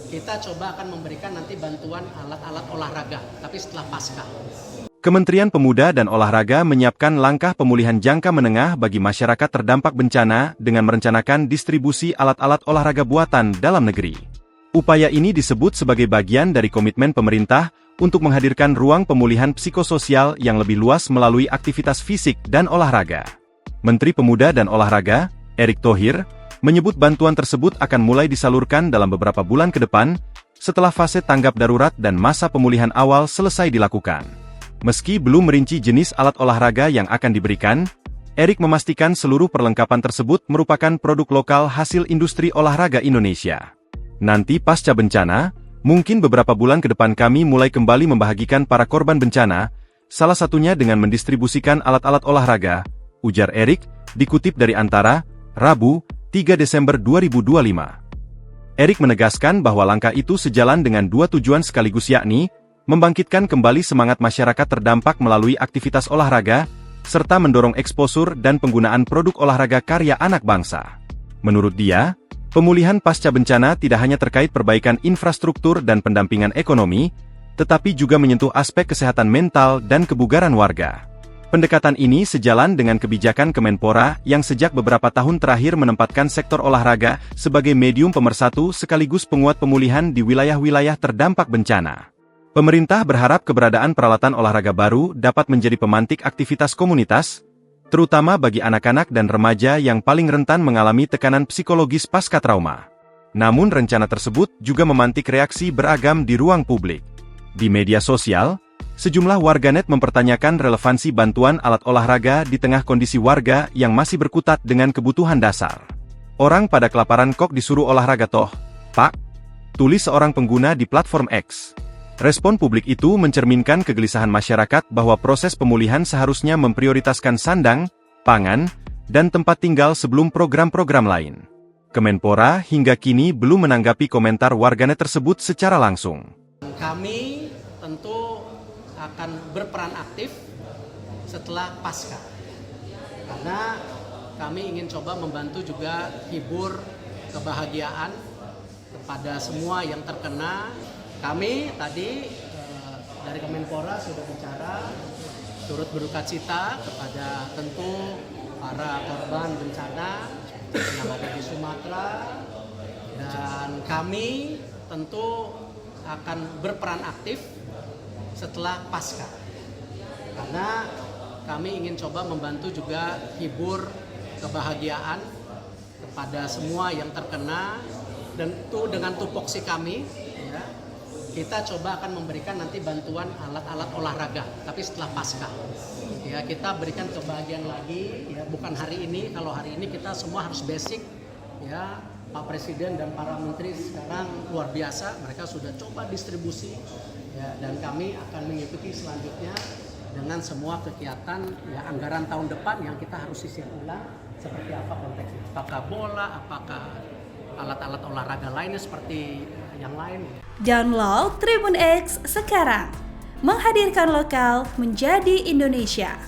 kita coba akan memberikan nanti bantuan alat-alat olahraga, tapi setelah pasca. Kementerian Pemuda dan Olahraga menyiapkan langkah pemulihan jangka menengah bagi masyarakat terdampak bencana dengan merencanakan distribusi alat-alat olahraga buatan dalam negeri. Upaya ini disebut sebagai bagian dari komitmen pemerintah untuk menghadirkan ruang pemulihan psikososial yang lebih luas melalui aktivitas fisik dan olahraga. Menteri Pemuda dan Olahraga, Erick Thohir, menyebut bantuan tersebut akan mulai disalurkan dalam beberapa bulan ke depan, setelah fase tanggap darurat dan masa pemulihan awal selesai dilakukan. Meski belum merinci jenis alat olahraga yang akan diberikan, Erick memastikan seluruh perlengkapan tersebut merupakan produk lokal hasil industri olahraga Indonesia. Nanti pasca bencana, mungkin beberapa bulan ke depan kami mulai kembali membahagikan para korban bencana, salah satunya dengan mendistribusikan alat-alat olahraga, ujar Erick, dikutip dari Antara, Rabu, 3 Desember 2025. Erick menegaskan bahwa langkah itu sejalan dengan dua tujuan sekaligus, yakni membangkitkan kembali semangat masyarakat terdampak melalui aktivitas olahraga, serta mendorong eksposur dan penggunaan produk olahraga karya anak bangsa. Menurut dia, pemulihan pasca bencana tidak hanya terkait perbaikan infrastruktur dan pendampingan ekonomi, tetapi juga menyentuh aspek kesehatan mental dan kebugaran warga. Pendekatan ini sejalan dengan kebijakan Kemenpora yang sejak beberapa tahun terakhir menempatkan sektor olahraga sebagai medium pemersatu sekaligus penguat pemulihan di wilayah-wilayah terdampak bencana. Pemerintah berharap keberadaan peralatan olahraga baru dapat menjadi pemantik aktivitas komunitas, terutama bagi anak-anak dan remaja yang paling rentan mengalami tekanan psikologis pasca trauma. Namun rencana tersebut juga memantik reaksi beragam di ruang publik. Di media sosial, sejumlah warganet mempertanyakan relevansi bantuan alat olahraga di tengah kondisi warga yang masih berkutat dengan kebutuhan dasar. Orang pada kelaparan kok disuruh olahraga toh, Pak? Tulis seorang pengguna di platform X. Respon publik itu mencerminkan kegelisahan masyarakat bahwa proses pemulihan seharusnya memprioritaskan sandang, pangan, dan tempat tinggal sebelum program-program lain. Kemenpora hingga kini belum menanggapi komentar warganet tersebut secara langsung. Kami tentu akan berperan aktif setelah pasca, karena kami ingin coba membantu juga hibur kebahagiaan kepada semua yang terkena. Kami tadi dari Kemenpora sudah bicara turut berduka cita kepada tentu para korban bencana yang ada di Sumatera, dan kami tentu akan berperan aktif setelah pasca, karena kami ingin coba membantu juga hibur kebahagiaan kepada semua yang terkena, dan itu dengan tupoksi kami, ya, kita coba akan memberikan nanti bantuan alat-alat olahraga, tapi setelah pasca, ya, kita berikan kebahagiaan lagi, ya, bukan hari ini. Kalau hari ini kita semua harus basic, ya. Pak Presiden dan para menteri sekarang luar biasa, mereka sudah coba distribusi, ya, dan kami akan mengikuti selanjutnya dengan semua kegiatan, ya, anggaran tahun depan yang kita harus sisir ulang seperti apa konteksnya, apakah bola, apakah alat-alat olahraga lainnya seperti yang lain. Download Tribun X sekarang, menghadirkan lokal menjadi Indonesia.